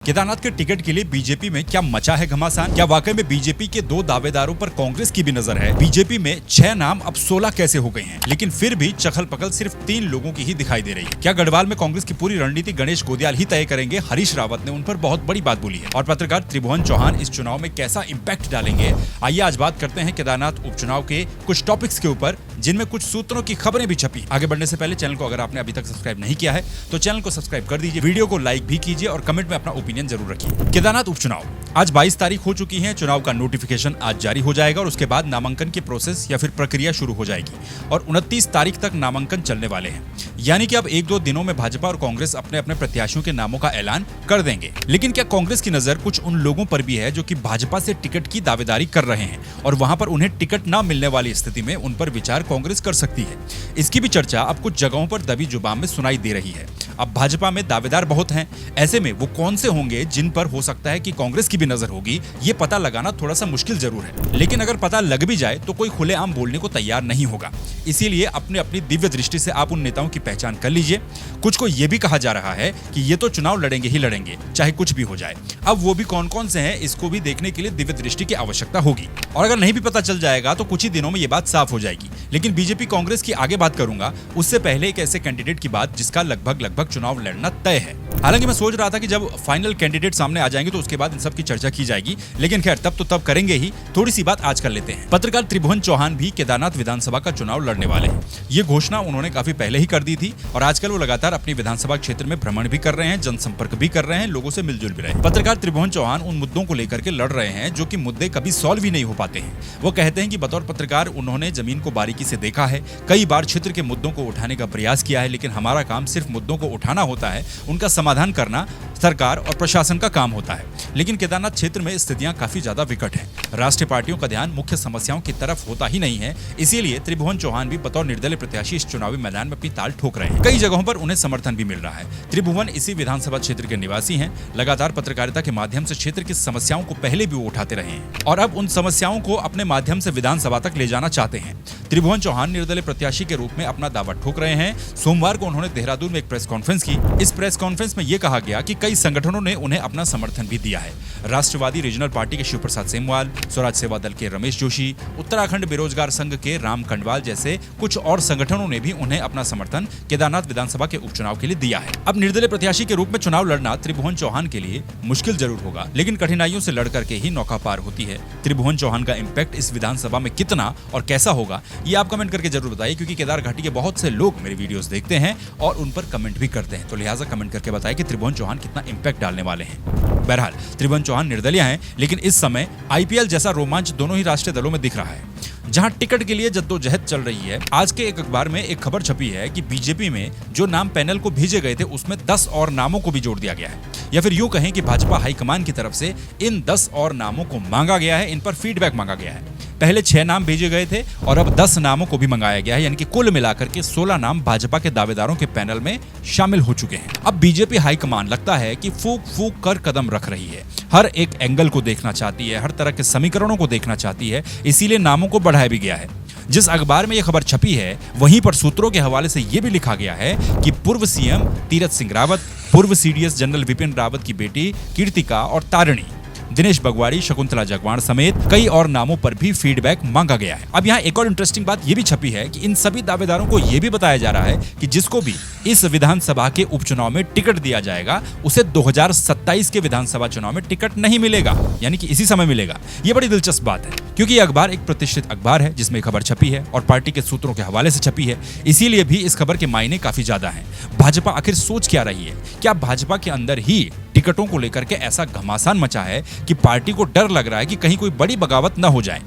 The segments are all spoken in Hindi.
केदारनाथ के टिकट के लिए बीजेपी में क्या मचा है घमासान? क्या वाकई में बीजेपी के 2 दावेदारों पर कांग्रेस की भी नजर है? बीजेपी में 6 नाम अब 16 कैसे हो गए हैं, लेकिन फिर भी चखल पकल सिर्फ 3 लोगों की ही दिखाई दे रही है। क्या गढ़वाल में कांग्रेस की पूरी रणनीति गणेश गोदियाल ही तय करेंगे? हरीश रावत ने उन पर बहुत बड़ी बात बोली है और पत्रकार त्रिभुवन चौहान इस चुनाव में कैसा इम्पैक्ट डालेंगे? आइए आज बात करते हैं केदारनाथ उपचुनाव के कुछ टॉपिक्स के ऊपर, जिनमें कुछ सूत्रों की खबरें भी छपी। आगे बढ़ने से पहले चैनल को अगर आपने अभी तक सब्सक्राइब नहीं किया है तो चैनल को सब्सक्राइब कर दीजिए, वीडियो को लाइक भी कीजिए और कमेंट में अपना ओपिनियन जरूर रखिए। केदारनाथ उपचुनाव आज 22 तारीख हो चुकी है। चुनाव का नोटिफिकेशन आज जारी हो जाएगा और उसके बाद नामांकन की प्रोसेस या फिर प्रक्रिया शुरू हो जाएगी और 29 तारीख तक नामांकन चलने वाले हैं। यानी कि अब 1-2 दिनों में भाजपा और कांग्रेस अपने अपने प्रत्याशियों के नामों का ऐलान कर देंगे। लेकिन क्या कांग्रेस की नजर कुछ उन लोगों पर भी है जो कि भाजपा से टिकट की दावेदारी कर रहे हैं और वहां पर उन्हें टिकट न मिलने वाली स्थिति में उन पर विचार कांग्रेस कर सकती है? इसकी भी चर्चा अब कुछ जगहों पर दबी जुबान में सुनाई दे रही है। अब भाजपा में दावेदार बहुत हैं, ऐसे में वो कौन से होंगे जिन पर हो सकता है कि कांग्रेस की भी नजर होगी, ये पता लगाना थोड़ा सा मुश्किल जरूर है। लेकिन अगर पता लग भी जाए तो कोई खुलेआम बोलने को तैयार नहीं होगा। इसीलिए अपनी अपनी दिव्य दृष्टि से आप उन नेताओं की पहचान कर लीजिए। कुछ को ये भी कहा जा रहा है कि ये तो चुनाव लड़ेंगे ही लड़ेंगे, चाहे कुछ भी हो जाए। अब वो भी कौन कौन से हैं, इसको भी देखने के लिए दिव्य दृष्टि की आवश्यकता होगी और अगर नहीं भी पता चल जाएगा तो कुछ ही दिनों में ये बात साफ हो जाएगी। लेकिन बीजेपी कांग्रेस की आगे बात करूंगा, उससे पहले एक ऐसे कैंडिडेट की बात जिसका लगभग चुनाव लड़ना तय है। हालांकि मैं सोच रहा था कि जब फाइनल कैंडिडेट सामने आ जाएंगे तो उसके बाद इन सब की चर्चा की जाएगी, लेकिन खैर तब करेंगे ही। थोड़ी सी बात आज कर लेते हैं। पत्रकार त्रिभुवन चौहान भी केदारनाथ विधानसभा का चुनाव लड़ने वाले हैं। ये घोषणा उन्होंने काफी पहले ही कर दी थी और आजकल वो लगातार अपनी विधानसभा क्षेत्र में भ्रमण भी कर रहे हैं, जनसंपर्क भी कर रहे हैं, लोगों से मिलजुल भी रहे हैं। पत्रकार त्रिभुवन चौहान उन मुद्दों को लेकर के लड़ रहे हैं जो कि मुद्दे कभी सॉल्व ही नहीं हो पाते हैं। वो कहते हैं कि बतौर पत्रकार उन्होंने जमीन को बारीकी से देखा है, कई बार क्षेत्र के मुद्दों को उठाने का प्रयास किया है, लेकिन हमारा काम सिर्फ मुद्दों को उठाना होता है, उनका समाधान करना सरकार और प्रशासन का काम होता है। लेकिन केदारनाथ क्षेत्र में स्थितियां काफी ज्यादा विकट हैं। राष्ट्रीय पार्टियों का ध्यान मुख्य समस्याओं की तरफ होता ही नहीं है। इसीलिए त्रिभुवन चौहान भी बतौर निर्दलीय प्रत्याशी इस चुनावी मैदान में अपनी ताल ठोक रहे हैं। कई जगहों पर उन्हें समर्थन भी मिल रहा है। त्रिभुवन इसी विधानसभा क्षेत्र के निवासी हैं। लगातार पत्रकारिता के माध्यम से क्षेत्र की समस्याओं को पहले भी वो उठाते रहे हैं और अब उन समस्याओं को अपने माध्यम से विधानसभा तक ले जाना चाहते हैं। त्रिभुवन चौहान निर्दलीय प्रत्याशी के रूप में अपना दावा ठोक रहे हैं। सोमवार को उन्होंने देहरादून में एक प्रेस कॉन्फ्रेंस की। इस प्रेस कॉन्फ्रेंस में यह कहा गया कि कई संगठनों ने उन्हें अपना समर्थन भी दिया है। राष्ट्रवादी रीजनल पार्टी के शिव प्रसाद सेमवाल, स्वराज सेवा दल के रमेश जोशी, उत्तराखंड बेरोजगार संघ के राम खंडवाल जैसे कुछ और संगठनों ने भी उन्हें अपना समर्थन केदारनाथ विधानसभा के उपचुनाव के लिए दिया है। अब निर्दलीय प्रत्याशी के रूप में चुनाव लड़ना त्रिभुवन चौहान के लिए मुश्किल जरूर होगा, लेकिन कठिनाइयों से लड़ करके ही नौका पार होती है। त्रिभुवन चौहान का इम्पैक्ट इस विधानसभा में कितना और कैसा होगा, ये आप कमेंट करके जरूर बताइए, क्योंकि केदार घाटी के बहुत से लोग मेरे वीडियोस देखते हैं और उन पर कमेंट भी करते हैं। तो लिहाजा कमेंट करके बताइए कि त्रिभुवन चौहान कितना इम्पैक्ट डालने वाले हैं। बहरहाल त्रिभुवन चौहान निर्दलीय हैं, लेकिन इस समय आईपीएल जैसा रोमांच दोनों ही राष्ट्रीय दलों में दिख रहा है, जहां टिकट के लिए जद्दोजहद चल रही है। आज के एक अखबार में एक खबर छपी है कि बीजेपी में जो नाम पैनल को भेजे गए थे उसमें 10 और नामों को भी जोड़ दिया गया है, या फिर यूं कहें कि भाजपा हाईकमान की तरफ से इन 10 और नामों को मांगा गया है, इन पर फीडबैक मांगा गया है। पहले 6 नाम भेजे गए थे और अब 10 नामों को भी मंगाया गया है, यानी कि कुल मिलाकर के 16 नाम भाजपा के दावेदारों के पैनल में शामिल हो चुके हैं। अब बीजेपी हाईकमान लगता है कि फूक फूक कर कदम रख रही है, हर एक एंगल को देखना चाहती है, हर तरह के समीकरणों को देखना चाहती है, इसीलिए नामों को बढ़ाया भी गया है। जिस अखबार में यह खबर छपी है वहीं पर सूत्रों के हवाले से यह भी लिखा गया है कि पूर्व सीएम तीरथ सिंह रावत, पूर्व सीडीएस जनरल विपिन रावत की बेटी कीर्तिका और तारिणी, दिनेश बगवाड़ी, शकुंतला जगवाण समेत कई और नामों पर भी फीडबैक मांगा गया है। अब यहाँ एक और इंटरेस्टिंग बात यह भी छपी है कि इन सभी दावेदारों को यह भी बताया जा रहा है कि जिसको भी इस विधानसभा के उपचुनाव में टिकट दिया जाएगा उसे 2027 के विधानसभा चुनाव में टिकट नहीं मिलेगा, यानी कि इसी समय मिलेगा। ये बड़ी दिलचस्प बात है, क्योंकि यह अखबार एक प्रतिष्ठित अखबार है जिसमें खबर छपी है और पार्टी के सूत्रों के हवाले से छपी है, इसीलिए भी इस खबर के मायने काफी ज्यादा हैं। भाजपा आखिर सोच क्या रही है? क्या भाजपा के अंदर ही टिकटों को लेकर के ऐसा घमासान मचा है कि पार्टी को डर लग रहा है कि कहीं कोई बड़ी बगावत न हो जाए?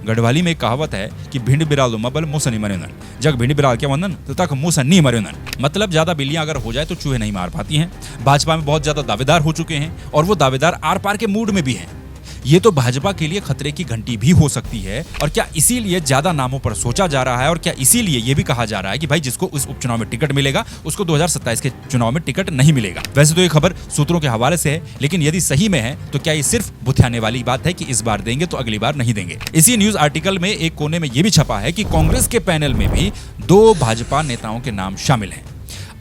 गढ़वाली में एक कहावत है कि भिंड बिरालो मबल मुसा नहीं मरेनन, जग भिंड बिराल के वंदन तो तक मुसा नहीं मरेनन। मतलब ज्यादा बिल्लियां अगर हो जाए तो चूहे नहीं मार पाती हैं। भाजपा में बहुत ज्यादा दावेदार हो चुके हैं और वो दावेदार आर पार के मूड में भी हैं। ये तो भाजपा के लिए खतरे की घंटी भी हो सकती है। और क्या इसीलिए ज्यादा नामों पर सोचा जा रहा है और क्या इसीलिए ये भी कहा जा रहा है कि भाई जिसको इस उपचुनाव में टिकट मिलेगा उसको 2027 के चुनाव में टिकट नहीं मिलेगा? वैसे तो ये खबर सूत्रों के हवाले से है, लेकिन यदि सही में है तो क्या ये सिर्फ बुथियाने वाली बात है कि इस बार देंगे तो अगली बार नहीं देंगे? इसी न्यूज आर्टिकल में एक कोने में ये भी छपा है कि कांग्रेस के पैनल में भी 2 भाजपा नेताओं के नाम शामिल हैं।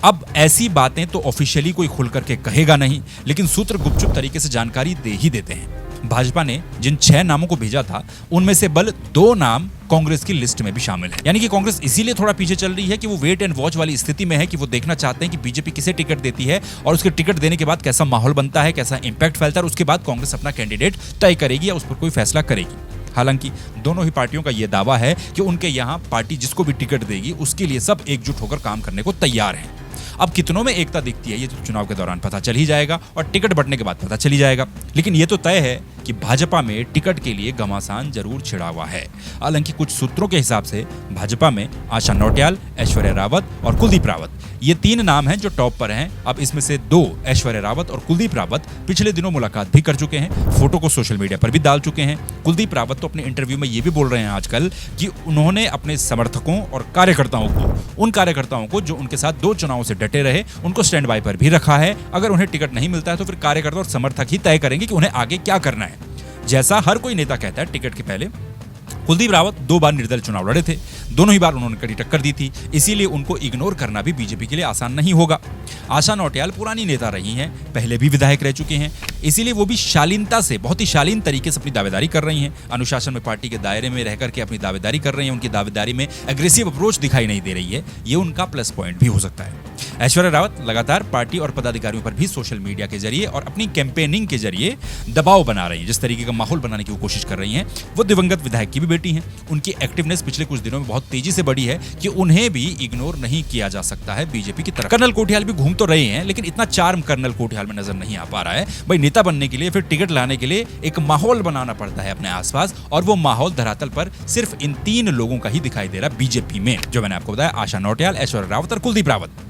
अब ऐसी बातें तो ऑफिशियली कोई खुल करके कहेगा नहीं, लेकिन सूत्र गुपचुप तरीके से जानकारी दे ही देते हैं। भाजपा ने जिन 6 नामों को भेजा था, उनमें से बल 2 नाम कांग्रेस की लिस्ट में भी शामिल है। यानी कि कांग्रेस इसीलिए थोड़ा पीछे चल रही है कि वो वेट एंड वॉच वाली स्थिति में है कि वो देखना चाहते हैं कि बीजेपी किसे टिकट देती है और उसके टिकट देने के बाद कैसा माहौल बनता है, कैसा इंपैक्ट फैलता है, और उसके बाद कांग्रेस अपना कैंडिडेट तय करेगी या उस पर कोई फैसला करेगी। हालांकि दोनों ही पार्टियों का यह दावा है कि उनके यहां पार्टी जिसको भी टिकट देगी उसके लिए सब एकजुट होकर काम करने को तैयार हैं। अब कितनों में एकता दिखती है ये तो चुनाव के दौरान पता चल ही जाएगा और टिकट बंटने के बाद पता चल ही जाएगा। लेकिन ये तो तय है कि भाजपा में टिकट के लिए घमासान जरूर छिड़ा हुआ है। हालांकि कुछ सूत्रों के हिसाब से भाजपा में आशा नौटियाल, ऐश्वर्या रावत और कुलदीप रावत, ये 3 नाम हैं जो टॉप पर हैं। अब इसमें से 2 ऐश्वर्या रावत और कुलदीप रावत पिछले दिनों मुलाकात भी कर चुके हैं, फोटो को सोशल मीडिया पर भी डाल चुके हैं। कुलदीप रावत तो अपने इंटरव्यू में ये भी बोल रहे हैं आजकल कि उन्होंने अपने समर्थकों और कार्यकर्ताओं को, उन कार्यकर्ताओं को जो उनके साथ 2 चुनावों से डटे रहे, उनको स्टैंड बाय पर भी रखा है। अगर उन्हें टिकट नहीं मिलता है तो फिर कार्यकर्ता और समर्थक ही तय करेंगे कि उन्हें आगे क्या करना है। जैसा हर कोई नेता कहता है, टिकट के पहले कुलदीप रावत 2 बार निर्दलीय चुनाव लड़े थे, दोनों ही बार उन्होंने कड़ी टक्कर दी थी, इसीलिए उनको इग्नोर करना भी बीजेपी के लिए आसान नहीं होगा। आशा नौटियाल पुरानी नेता रही हैं, पहले भी विधायक रह चुके हैं, इसीलिए वो भी शालीनता से, बहुत ही शालीन तरीके से अपनी दावेदारी कर रही हैं। अनुशासन में पार्टी के दायरे में रहकर के अपनी दावेदारी कर रही हैं। उनकी दावेदारी में एग्रेसिव अप्रोच दिखाई नहीं दे रही है, ये उनका प्लस पॉइंट भी हो सकता है। ऐश्वर्या रावत लगातार पार्टी और पदाधिकारियों पर भी सोशल मीडिया के जरिए और अपनी कैंपेनिंग के जरिए दबाव बना रही हैं। जिस तरीके का माहौल बनाने की वो कोशिश कर रही हैं, वो दिवंगत विधायक की भी बेटी हैं। उनकी एक्टिवनेस पिछले कुछ दिनों में बहुत तेजी से बढ़ी है कि उन्हें भी इग्नोर नहीं किया जा सकता है बीजेपी की तरफ। कर्नल कोठियाल भी घूम तो रहे हैं, लेकिन इतना चार्म कर्नल कोठियाल में नजर नहीं आ पा रहा है। भाई, नेता बनने के लिए, फिर टिकट लाने के लिए एक माहौल बनाना पड़ता है अपने आसपास, और वो माहौल धरातल पर सिर्फ इन 3 लोगों का ही दिखाई दे रहा बीजेपी में, जो मैंने आपको बताया, आशा नौटियाल, ऐश्वर्या रावत और कुलदीप रावत।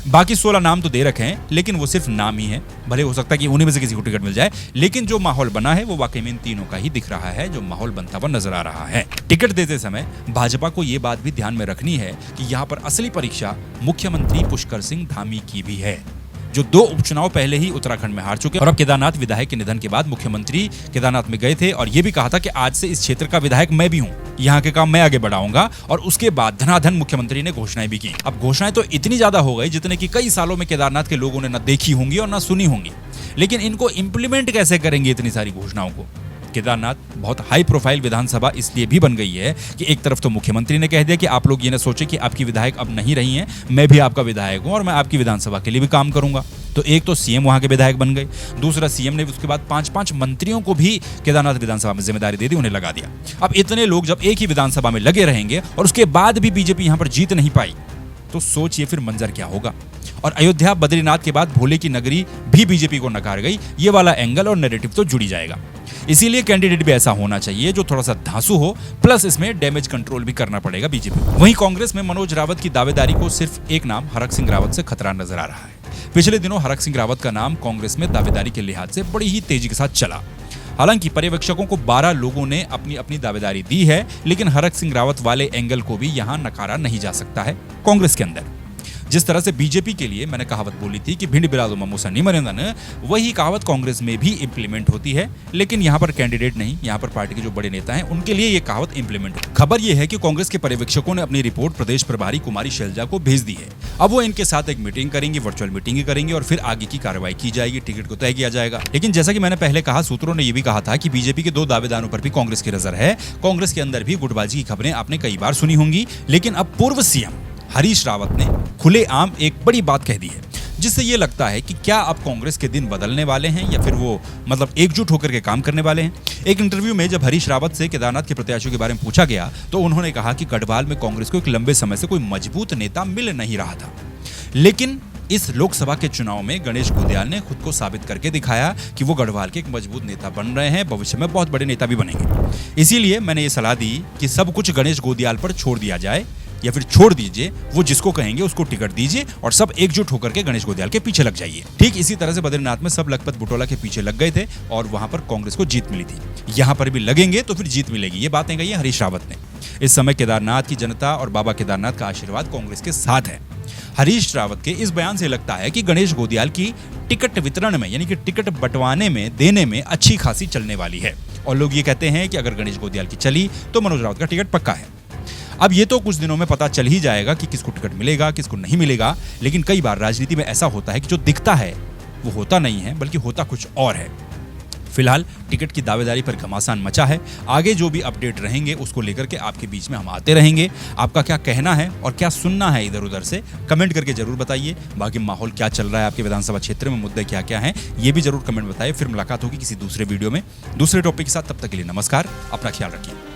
बाकी 16 नाम तो दे रखे हैं, लेकिन वो सिर्फ नाम ही है। भले हो सकता है कि उन्हीं में से किसी को टिकट मिल जाए, लेकिन जो माहौल बना है वो वाकई में इन तीनों का ही दिख रहा है, जो माहौल बनता हुआ नजर आ रहा है। टिकट देते समय भाजपा को ये बात भी ध्यान में रखनी है कि यहाँ पर असली परीक्षा मुख्यमंत्री पुष्कर सिंह धामी की भी है, जो 2 उपचुनाव पहले ही उत्तराखंड में हार चुके और अब केदारनाथ विधायक के निधन के बाद मुख्यमंत्री केदारनाथ में गए थे और ये भी कहा था कि आज से इस क्षेत्र का विधायक मैं भी हूं, यहाँ के काम मैं आगे बढ़ाऊंगा। और उसके बाद धनाधन मुख्यमंत्री ने घोषणाएं भी की। अब घोषणाएं तो इतनी ज्यादा हो गई जितने कि कई सालों में केदारनाथ के लोगों ने न देखी होंगी और न सुनी होंगी, लेकिन इनको इंप्लीमेंट कैसे करेंगे इतनी सारी घोषणाओं को। केदारनाथ बहुत हाई प्रोफाइल विधानसभा इसलिए भी बन गई है कि एक तरफ तो मुख्यमंत्री ने कह दिया कि आप लोग ये ना सोचे कि आपकी विधायक अब नहीं रही हैं, मैं भी आपका विधायक हूं और मैं आपकी विधानसभा के लिए भी काम करूंगा। तो एक तो सीएम वहां के विधायक बन गए, दूसरा सीएम ने उसके बाद 5-5 मंत्रियों को भी केदारनाथ विधानसभा में जिम्मेदारी दे दी, उन्हें लगा दिया। अब इतने लोग जब एक ही विधानसभा में लगे रहेंगे और उसके बाद भी बीजेपी यहां पर जीत नहीं पाई, तो सोचिए फिर मंजर क्या होगा। और अयोध्या, बद्रीनाथ के बाद भोले की नगरी भी बीजेपी को नकार गई, ये वाला एंगल और नैरेटिव तो जुड़ी जाएगा। इसीलिए कैंडिडेट भी ऐसा होना चाहिए जो थोड़ा सा धांसू हो, प्लस इसमें डैमेज कंट्रोल भी करना पड़ेगा बीजेपी को। वहीं कांग्रेस में मनोज रावत की दावेदारी को सिर्फ एक नाम हरक सिंह रावत से खतरा नजर आ रहा है। पिछले दिनों हरक सिंह रावत का नाम कांग्रेस में दावेदारी के लिहाज से बड़ी ही तेजी के साथ चला। हालांकि पर्यवेक्षकों को 12 लोगों ने अपनी अपनी दावेदारी दी है, लेकिन हरक सिंह रावत वाले एंगल को भी यहां नकारा नहीं जा सकता है कांग्रेस के अंदर। जिस तरह से बीजेपी के लिए मैंने कहावत बोली थी कि भिंड बिरादो ममूसा नहीं मरेंदन, वही कहावत कांग्रेस में भी इंप्लीमेंट होती है, लेकिन यहाँ पर कैंडिडेट नहीं, यहाँ पर पार्टी के जो बड़े नेता हैं उनके लिए ये कहावत इंप्लीमेंट हो। खबर ये है कि कांग्रेस के पर्यवेक्षकों ने अपनी रिपोर्ट प्रदेश प्रभारी कुमारी शैलजा को भेज दी है। अब वो इनके साथ एक मीटिंग करेंगे, वर्चुअल मीटिंग करेंगे और फिर आगे की कार्रवाई की जाएगी, टिकट को तय किया जाएगा। लेकिन जैसा कि मैंने पहले कहा, सूत्रों ने यह भी कहा था कि बीजेपी के 2 दावेदारों पर भी कांग्रेस की नजर है। कांग्रेस के अंदर भी गुटबाजी की खबरें आपने कई बार सुनी होंगी, लेकिन अब पूर्व सीएम हरीश रावत ने खुलेआम एक बड़ी बात कह दी है, जिससे ये लगता है कि क्या अब कांग्रेस के दिन बदलने वाले हैं या फिर वो मतलब एकजुट होकर के काम करने वाले हैं। एक इंटरव्यू में जब हरीश रावत से केदारनाथ के प्रत्याशियों के बारे में पूछा गया तो उन्होंने कहा कि गढ़वाल में कांग्रेस को एक लंबे समय से कोई मजबूत नेता मिल नहीं रहा था, लेकिन इस लोकसभा के चुनाव में गणेश गोदियाल ने खुद को साबित करके दिखाया कि वो गढ़वाल के एक मजबूत नेता बन रहे हैं, भविष्य में बहुत बड़े नेता भी बनेंगे। इसीलिए मैंने ये सलाह दी कि सब कुछ गणेश गोदियाल पर छोड़ दिया जाए, या फिर छोड़ दीजिए, वो जिसको कहेंगे उसको टिकट दीजिए और सब एकजुट होकर के गणेश गोदियाल के पीछे लग जाइए। ठीक इसी तरह से बद्रीनाथ में सब लखपत बुटोला के पीछे लग गए थे और वहां पर कांग्रेस को जीत मिली थी। यहां पर भी लगेंगे तो फिर जीत मिलेगी, ये बातें कही हरीश रावत ने। इस समय केदारनाथ की जनता और बाबा केदारनाथ का आशीर्वाद कांग्रेस के साथ है। हरीश रावत के इस बयान से लगता है कि गणेश गोदियाल की टिकट वितरण में, यानी कि टिकट बंटवाने में, देने में अच्छी खासी चलने वाली है। और लोग ये कहते हैं कि अगर गणेश गोदियाल की चली तो मनोज रावत का टिकट पक्का है। अब ये तो कुछ दिनों में पता चल ही जाएगा कि किसको टिकट मिलेगा, किसको नहीं मिलेगा, लेकिन कई बार राजनीति में ऐसा होता है कि जो दिखता है वो होता नहीं है, बल्कि होता कुछ और है। फिलहाल टिकट की दावेदारी पर घमासान मचा है। आगे जो भी अपडेट रहेंगे उसको लेकर के आपके बीच में हम आते रहेंगे। आपका क्या कहना है और क्या सुनना है इधर उधर से, कमेंट करके जरूर बताइए। बाकी माहौल क्या चल रहा है आपके विधानसभा क्षेत्र में, मुद्दे क्या क्या हैं, ये भी जरूर कमेंट बताइए। फिर मुलाकात होगी किसी दूसरे वीडियो में दूसरे टॉपिक के साथ। तब तक के लिए नमस्कार, अपना ख्याल रखिए।